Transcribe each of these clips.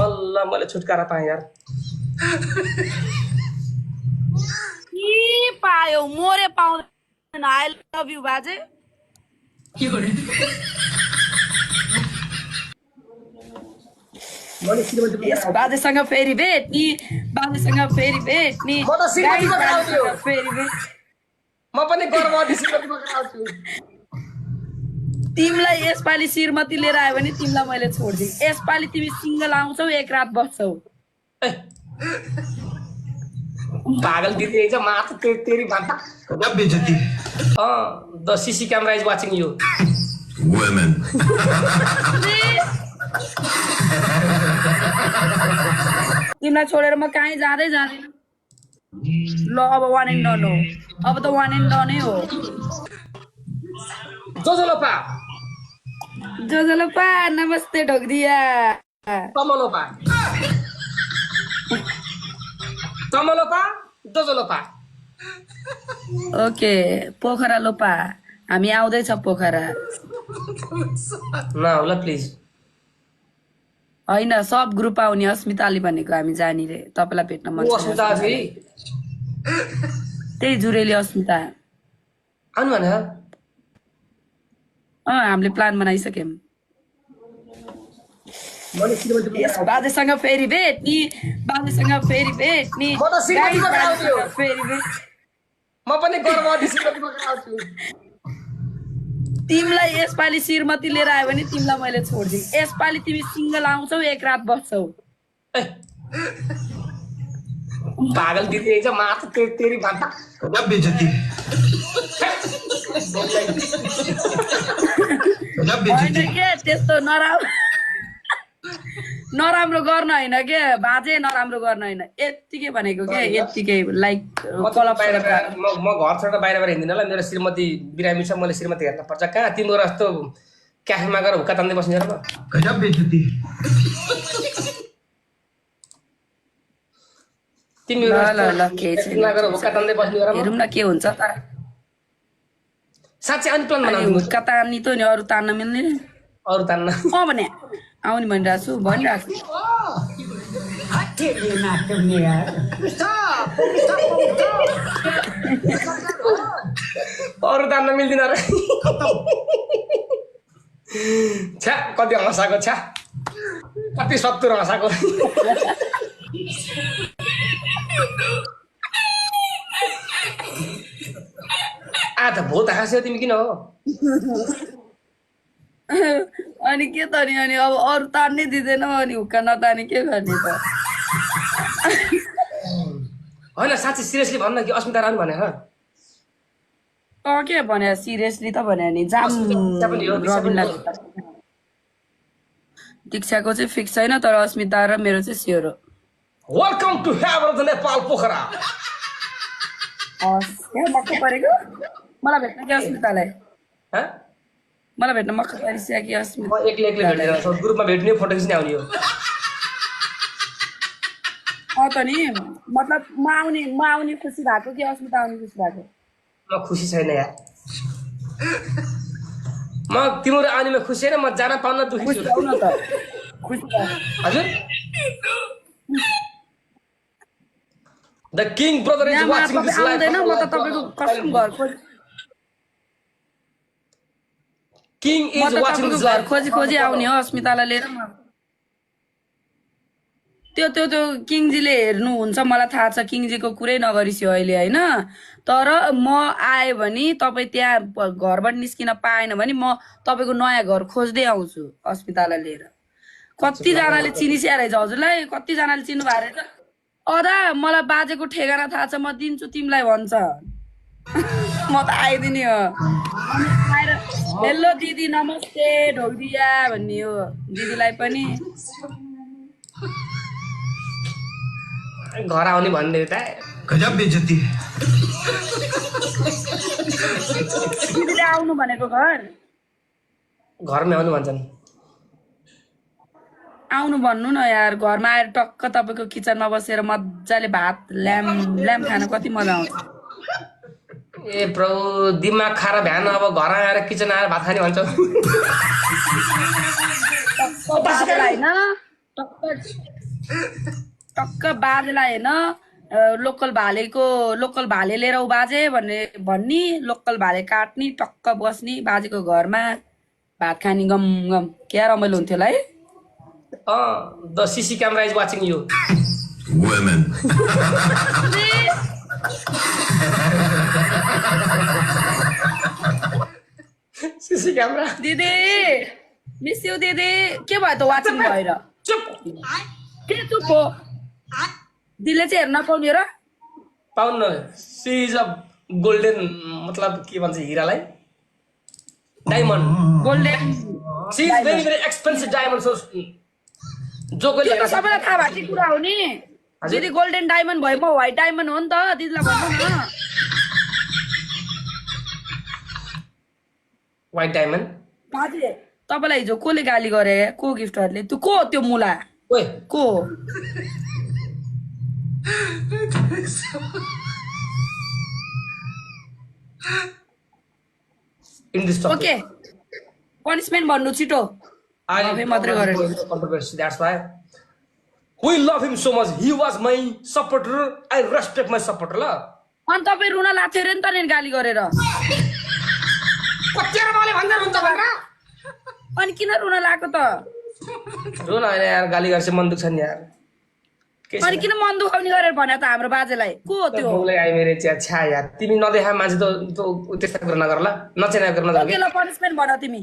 बल्ल मैले छुटकारा पाएँ यार। के पायो मोरे पाउँदैन। आई लभ यु बाजे। मैले श्रीमती यस बाजेसँग फेरि भेट्ने, बाजेसँग फेरि भेट्ने, म त श्रीमती बोकेर आउँछु। बाजेसँग फेरि भेट। म पनि गर्भवती श्रीमती बोकेर आउँछु। तिमीलाई यसपालि श्रीमती लिएर आयो भने तिमीलाई मैले छोड्दिन्। यसपालि तिमी सिङ्गल आउँछौ, एक रात बस्छौ। ए, पागल दिदी रहेछ मात्र तेरी भान्ता। गजब बेइज्जती। The CC camera is watching you. Women. तिमीलाई छोडेर म कहीँ जाँदै जाँदिन। ल अब वान एन्ड डन हो, अब त वान एन्ड डनै हो। जोजोलोपा जोजोलोपा नमस्ते ढोकदिया। तमलोपा तमलोपा जोजोलोपा। ओके पोखरा लोपा हामी आउँदैछ पोखरा। नहोला प्लिज। होइन सब ग्रुप आउने अस्मिताले भनेको हामी जाने रे तपाईँलाई भेट्न मन ऊ अस्मिता छ। फेरि त्यही जुरेली अस्मिता। आउनु भने हामीले प्लान बनाइसक्यौँ। मैले श्रीमती बोकेर यस बाजेसँग फेरि भेट्ने, बाजेसँग फेरि भेट्ने, म त श्रीमती बोकेर आउँछु। बाजेसँग फेरि भेट। म पनि गर्भवती श्रीमती बोकेर आउँछु। तिमीलाई यसपालि श्रीमती लिएर आयो भने तिमीलाई मैले छोड्दिन्। यसपालि तिमी सिङ्गल आउँछौ, एक रात बस्छौ। ए, पागल दिदी रहेछ मात्र तेरी भान्ता। गजब बेइज्जती। गजब होइन बेइज्जती। के त्यस्तो नराम्रो गर्न होइन के बाजे, नराम्रो गर्न होइन, यत्तिकै भनेको के यत्तिकै लाइक म त बाहिर म घर छोडेर बाहिर हिँड्दिनँ ल। मेरो श्रीमती बिरामी छ, मैले श्रीमती हेर्न पर्छ। कहाँ तिम्रो जस्तो क्याफेमा गएर हुक्का तान्दै बस्ने र म। गजब बेइज्जती। तिमी ल केही छैन। गएर हुक्का तान्दै बस्ने र म। हेरौँ न के हुन्छ त। साँच्चै अनि प्लान अनि बनाउँछु। हुक्का तान्ने त नि अरू तान्न मिल्ने। अरू तान्न भने आउने भनिरहेको छु भनिरहेको छु। अरू तान्न मिल्दैन र। छ्या कति हँसाएको छ्या, कति 70 हँसाएको। त भोत हाँस्यो तिमी किन हो। अनि के त नि अनि अब अरू तान्नै दिँदैन अनि हुक्का नताने के गर्ने त। होइन साँच्चै सिरियसली भन्न कि अस्मिता रानी भने के भने सिरियसली त भने नि जाम रबिनलाई दीक्षाको चाहिँ फिक्स छैन तर अस्मिता र मेरो चाहिँ स्योर हो। Welcome to heaven Nepal Pokhara. मक्क परेको मलाई भेट्न कि अस्मितालाई, मलाई भेट्न मक्क परिसक्यो कि अस्मिता। म एक्लै भेटेर ग्रुपमा भेट्ने फोटो खिच्ने आउने हो। त नि मतलब म आउने खुसी भएको कि अस्मिता आउने खुसी भएको। म खुसी छैन यार, म तिम्रो आउनेमा खुसी छैन, म जान पाउन दुखी छु। खुसी न त खुसी हजुर the king brother is watching this live. आउँदैन म त तपाईको कसम घर खोजी king is watching this live. खोजी आउने हो अस्मितालाई लिएर। त्यो किङजीले हेर्नुहुन्छ मलाई थाहा छ, किङजीको कुरै नगरिस्यो अहिले होइन। तर म आएँ भने तपाईँ त्यहाँ घरबाट निस्किन पाएन भने म तपाईँको नयाँ घर खोज्दै आउँछु अस्मितालाई लिएर। कतिजनाले चिनिस्या रहेछ हजुरलाई, कतिजनाले चिन्नु भएको रहेछ। अदा मलाई बाजेको ठेगाना थाहा छ, म दिन्छु तिमीलाई भन्छ। म त आइदिने हो। आएर हेलो दिदी नमस्ते ढोकदिया भन्ने हो दिदीलाई पनि। घर आउने भन्ने त गजब बेइज्जती। दिदीले आउनु भनेको घरमै आउनु भन्छन्। आउनु भन्नु न यार, घरमा आएर टक्क तपाईँको किचनमा बसेर मजाले भात ल्याम खान कति मजा आउँछ। ए प्रभु दिमाग खाएर भ्यान अब घर आएर किचन आएर भात खाने भन्छ। होइन टक्क बाजेलाई होइन लोकल भाले लिएर ऊ बाजे भन्ने लोकल भाले काट्ने टक्क बस्ने बाजेको घरमा भात खाने गम गम क्या रमाइलो हुन्थ्यो होला है the CC camera is watching you Women. CC camera दिदी मिस यु दिदी के भयो त वाचिङ भएर चुप के चुप हो दिदीले चाहिँ हेर्न पाउने र पाउन सी इज अ गोल्डन मतलब के भन्छ हिरालाई diamond golden see is very very expensive diamond so जो कोले त्यो त सबैलाई थाहा भएको कुरा हो नि दिदी गोल्डन डायमन्ड भयो म व्हाइट डायमन्ड हो नि त दिदीलाई भन्नु न व्हाइट डायमन्ड बाजे तपाईँलाई हिजो कसले गाली गरे को गिफ्टरले त्यो को हो त्यो मुला ओए को in this topic okay punishment भन्नु छिटो I मात्रै गरेर controversy. That's why we love him so much. He was my supporter. I respect my supporter. La. अनि तपाईँ रुन लाग्थ्यो अरे नि त नि गाली गरेर कतिवटा बाले भन्दै रुन्छ भनेर अनि किन रुन लाग्यो त रुन हैन यार गाली गर्छ मन दुख्छ नि यार अनि किन मन दुखाउने गरेर भने त हाम्रो बाजेलाई को हो त्यो बोले आइ मेरे छ्या यार तिमी नदेखा मान्छे त त्यस्ता कुरा नगर ल नचेना गर्न नगर ओके ल पनिसमेन्ट भन तिमी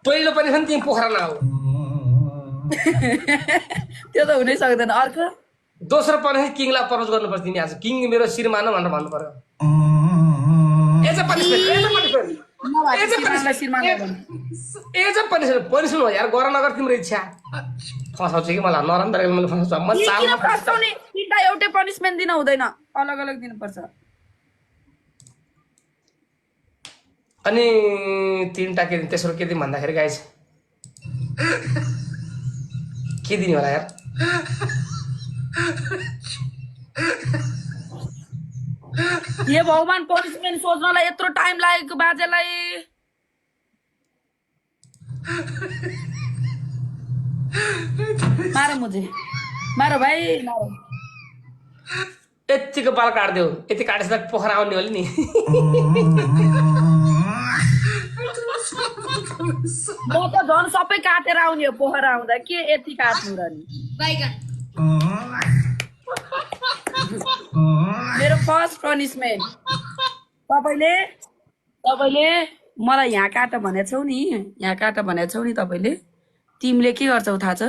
पहिलो पनि तिमी पोखरा न हो त्यो त हुनै सक्दैन अर्को दोस्रो पनि किङलाई प्रपोज गर्नुपर्छ तिमी आज किङ मेरो श्रीमान भनेर भन्नु पर्यो as a punishment as a punishment हो यार गर नगर तिम्रो इच्छा फसाउँछ कि मलाई नराम्रो तरिकाले मैले फसाउँछ म किन फसाउने तिनटा एउटै पनिसमेन्ट दिन हुँदैन अलग अलग दिनुपर्छ अनि तीनटा के तेस्रो के दिन भन्दाखेरि गाइस के दिने होला यार ये भगवान पनिसमेन्ट सोच्नलाई यत्रो टाइम लागेको बाजेलाई मारो मुझे मारो भाइ मारो यतिको बाल काट्दियो यति काटेपछि त पोखरा आउने हो नि म त झन् सबै काटेर आउने हो पोखरा आउँदा के यति काट्नु र नि मेरो फर्स्ट पनिसमेन्ट तपाईँले मलाई यहाँ काट भनेको छौ नि यहाँ काट भनेको छौ नि तपाईँले तिमीले के गर्छौ थाहा छ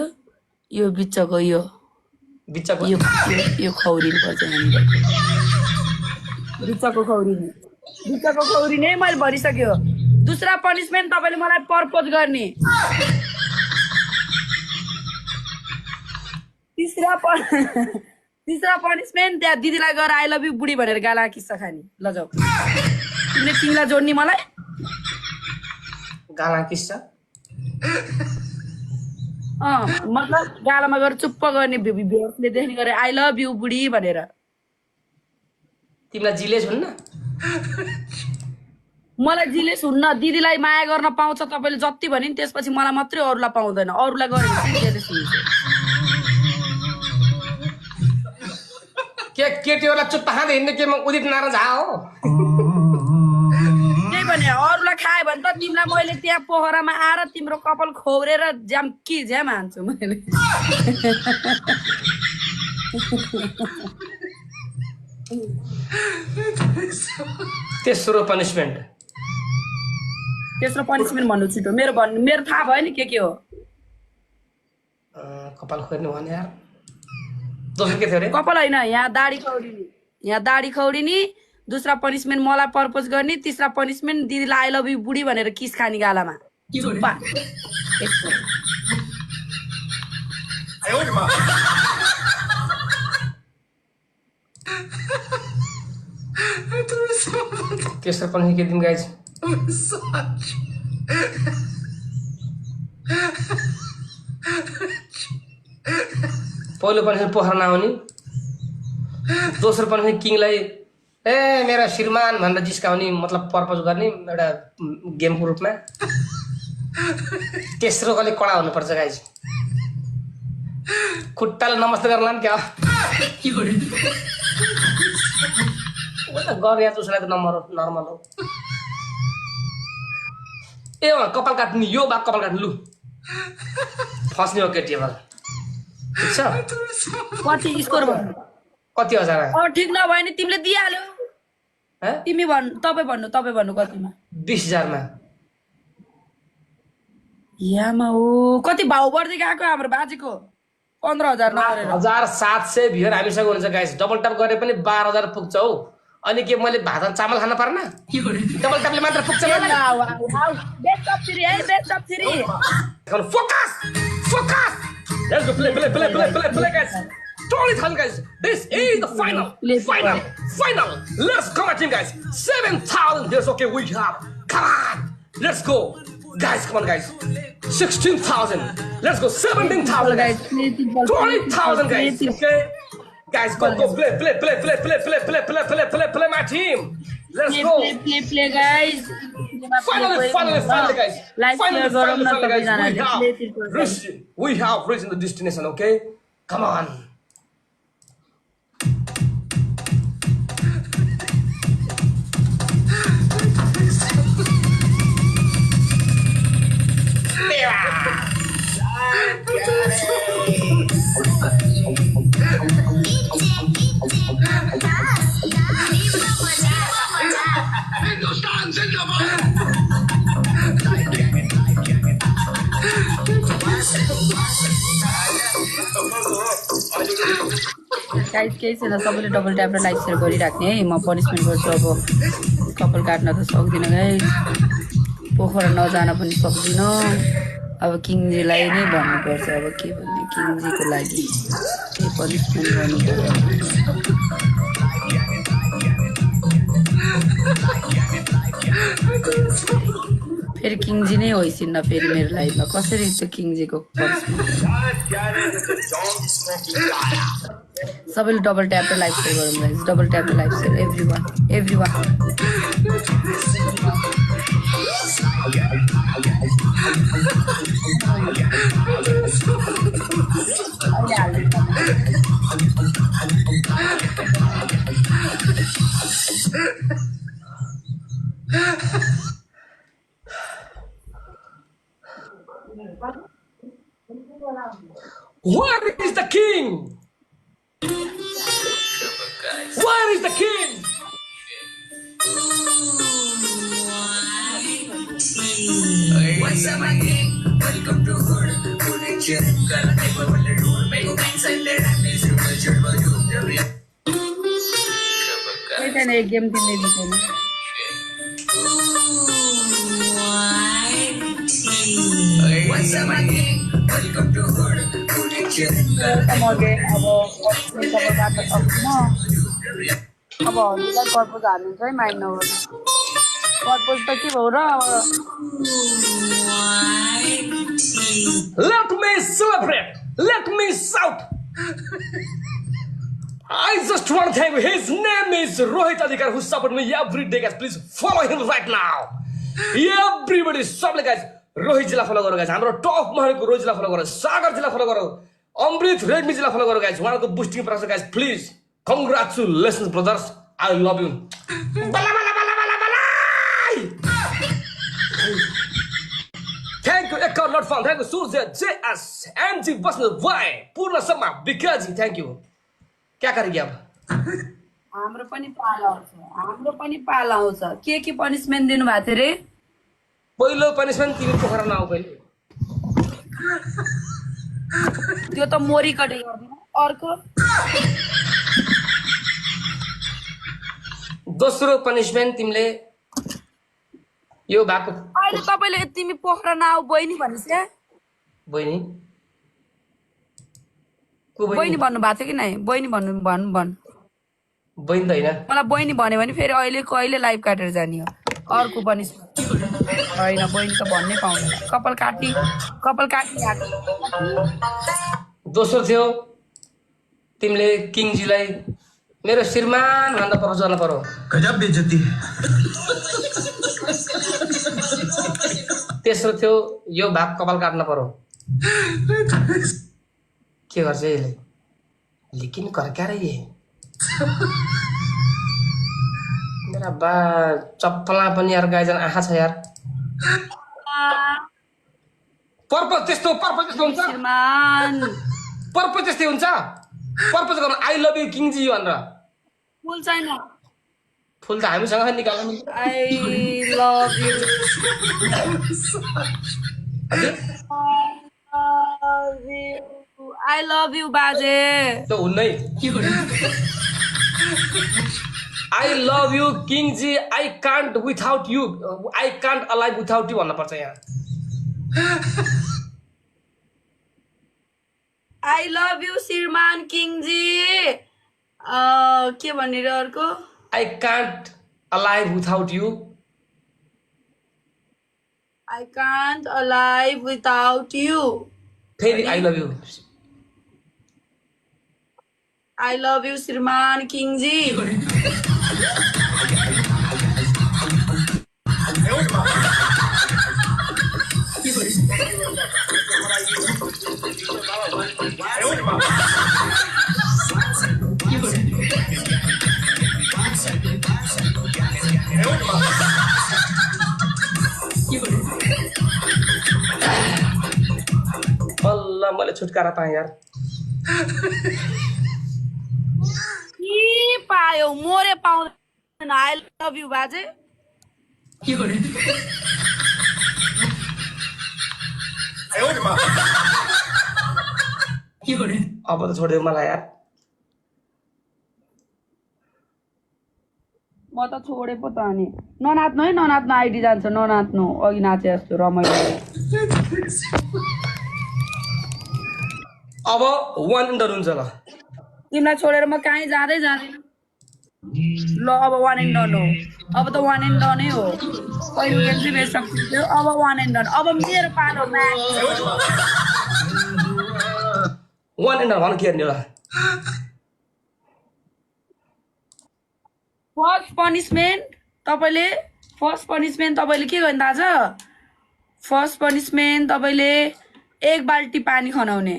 यो बिचको यो बिचको यो खौरिनु पर्छ यहाँनिर बिचको खौरी नै मैले भनिसक्यो दूसरा पनिसमेन्ट तपाईँले मलाई प्रपोज गर्ने तीसरा पनिसमेन्ट त्यहाँ दिदीलाई गएर आई लभ यु बुढी भनेर गाला किस्सा खाने ल जाऊ तिमीले तिमीलाई जोड्ने मलाई गाला किस्सा मतलब गालामा गएर चुप्प गर्ने भेट्सले देख्ने गरे आई लभ यु बुढी भनेर तिमीलाई जिलेस हुन्न मलाई जिलेस हुन्न दिदीलाई माया गर्न पाउँछ तपाईँले जति भने नि त्यसपछि मलाई मात्रै अरूलाई पाउँदैन अरूलाई गऱ्यो भने चाहिँ जिलेस हुन्छ के केटीहरूलाई चुप्पा खाँदै हिँड्ने के म उदित नारायण झा हो त्यही भने अरूलाई खायो भने त तिमीलाई मैले त्यहाँ पोखरामा आएर तिम्रो कपाल खौरेर ज्याम हान्छु मैले तेस्रो पनिसमेन्ट भन्नु छिटो मेरो थाहा भयो नि के हो कपाल खोर्ने भने यार दोस्रो के थियो रे कपाल होइन यहाँ दाढी खौरिने दूसरा पनिसमेन्ट मलाई प्रपोज गर्ने तीसरा पनिसमेन्ट दिदीलाई आई लभ यु बुढी भनेर किस खाने गालामा चुप्पा तेस्रो पनि के दिन गाइस पहिलो पनि पोखरा नआउने दोस्रो पनि किङलाई ए मेरो श्रीमान भनेर जिस्काउने मतलब प्रपोज गर्ने एउटा गेमको रूपमा तेस्रो कले कडा हुनुपर्छ गाइस खुट्टाले नमस्ते गर्ला नि क्या गर यहाँ उसलाई नम्बर नर्मल हो ए कपाल काट्ने यो बाघ कपाल काट्नु लु फस्ने हो केटी अब ठिक छ कति स्कोर भन्नु कति हजार ठिक नभए नि तिमीले दिइहाल्यो तिमी तपाईँ भन्नु कतिमा 20,000 मा यामा हो कति भाउ बढ्दै गएको हाम्रो बाजेको 15,000 नगरेर 1700 भियर हामीसँग हुन्छ गाइस डबल ट्याप गरे पनि 12,000 पुग्छ हौ अनि के मैले भात चामल खान पर्न डबल ट्यापले मात्र पुग्छ मलाई focus focus let's go play guys 20,000 guys this is the final let's come on team guys 7,000 yes okay we have come on let's go guys come on guys 16,000 let's go 17,000 guys 20,000 guys okay guys go play my team let's go play guys finally guys we have reached the destination okay come on guys केही छैन सबैले double tap र like share गरिराख्ने है म punishment गर्छु अब कपाल काट्न त सक्दिनँ गाइस पोखरा नजान पनि सक्दिनँ अब किङजीलाई नै भन्नुपर्छ अब के भन्ने किङजीको लागि के पनिसमेन्ट गर्नु फेरि किङजी नै होइसिन्न फेरि मेरो लाइफमा कसरी त्यो किङजीको सबैले डबल ट्याप र लाइक सेयर गरौँ गाइस डबल ट्याप र like share everyone Where is the king? Where is the king? What's up, my king? Welcome to Hood. Good nature. Gonna take over the road. Make a man say that I'm miserable. Gerbil, you. Game तिमीले जितेन What's up, my king? Welcome to Hood. Good nature. मगे अब तपाईँ बाटो सक्दिन अब हजुरलाई purpose हाल्नुहुन्छ है माइन्ड नगर्नु पर्पोज त के भयो र Let me celebrate. Let me shout. I just want to thank you. His name is Rohit Adhikar, who support me every day, guys. Please follow him right now. Everybody, stop, guys. Rohit Jila follow guys. हाम्रो top महलको रोहित जिला follow गरो, सागर जिला follow गरो, अमृत Redmi जिला follow गरो guys. उहाँको boosting process guys. Please, congratulations brothers. I love you. Bala bala bala bala bala. Thank you, Ekar Not Found. Thank you, Surya, JS, MG Basna, Y, Purna Sharma, Bikaji. Thank you. क्या करेगी अब हाम्रो पनि पाला आउँछ के punishment दिनु भएको थियो रे पहिलो पनिसमेन्ट तिमी पोखरा नआउ पहिले त्यो त मोरी कटे गर्दिन अर्को दोस्रो पनिसमेन्ट तिमीले यो भएको अहिले तपाईले तिमी पोखरा नआउ बहिनी भनिस् के बहिनी को बहिनी भन्नु भएको थियो कि नै बहिनी भन्नु भन बहिनी त हैन मलाई बहिनी भन्यो भने फेरि अहिले कहिले लाइभ काटेर जाने हो अर्को पनि हैन बहिनी त भन्नै पाउँदैन कपाल काटी आएको दोस्रो थियो तिमीले किङजीलाई मेरो श्रीमान भन्दा पर जान पर्यो गजब बेइज्जती तेस्रो थियो यो भाग कपाल काट्न पर्यो के गर्छ यसले लेकिन कर क्या रही है मेरा बा चप्पला पनि यार गाइजन आँखा छ यार पर्पज त्यस्तो हुन्छ श्रीमान पर्पज त्यस्तै हुन्छ पर्पज गर्नु आई लभ यु किङजी भनेर फुल छैन फुल त हामीसँग निकाल्नु I love you I love you बाजे त्यो हुन्नै आई लभ यु किङजी I can't without you I can't alive without you भन्नुपर्छ यहाँ आई लभ यु श्रीमान किङजी के भनेर अर्को I can't alive without you I can't alive without you फेरि I love you I love you श्रीमान किङजी बल्ल मैले छुटकारा पाएँ यार के पायो मोरे पाउँदैन आई लभ यु बाजे अब त छोडिदियो मलाई यार म त छोडे पो त अनि ननाच्नु है ननाच्नु आइडी जान्छ ननाच्नु अघि नाचे जस्तो रमाइलो अब वान इन्टर हुन्छ ल तिमीलाई छोडेर म कहीँ जाँदै जाँदैन ल अब वान एन्ड डन हो अब त वान एन्ड डनै हो पहिलो गेम चाहिँ बेस्ट सक्थ्यो अब वान एन्ड डन अब मेरो पालो म्याच वान इन्टर भन के हेर्ने होला फर्स्ट पनिसमेन्ट तपाईँले के गर्ने थाहा छ फर्स्ट पनिसमेन्ट तपाईँले 1 बाल्टी पानी खनाउने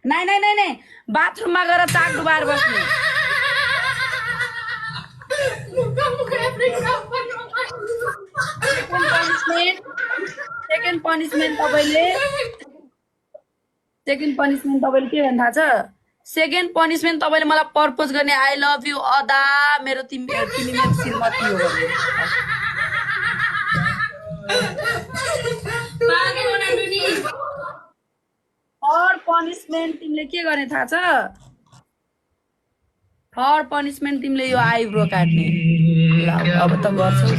नै बाथरुममा गएर चाक डुबाएर बस्ने सेकेन्ड पनिसमेन्ट तपाईँले के गर्ने थाहा छ सेकेन्ड पनिसमेन्ट तपाईँले मलाई प्रपोज गर्ने आई लभ यु अदा मेरो तिमी मेरो श्रीमती हो थर्ड पनिसमेन्ट तिमीले के गर्ने थाहा छ थर्ड पनिसमेन्ट तिमीले यो आइब्रो काट्ने ल अब त गर्छौ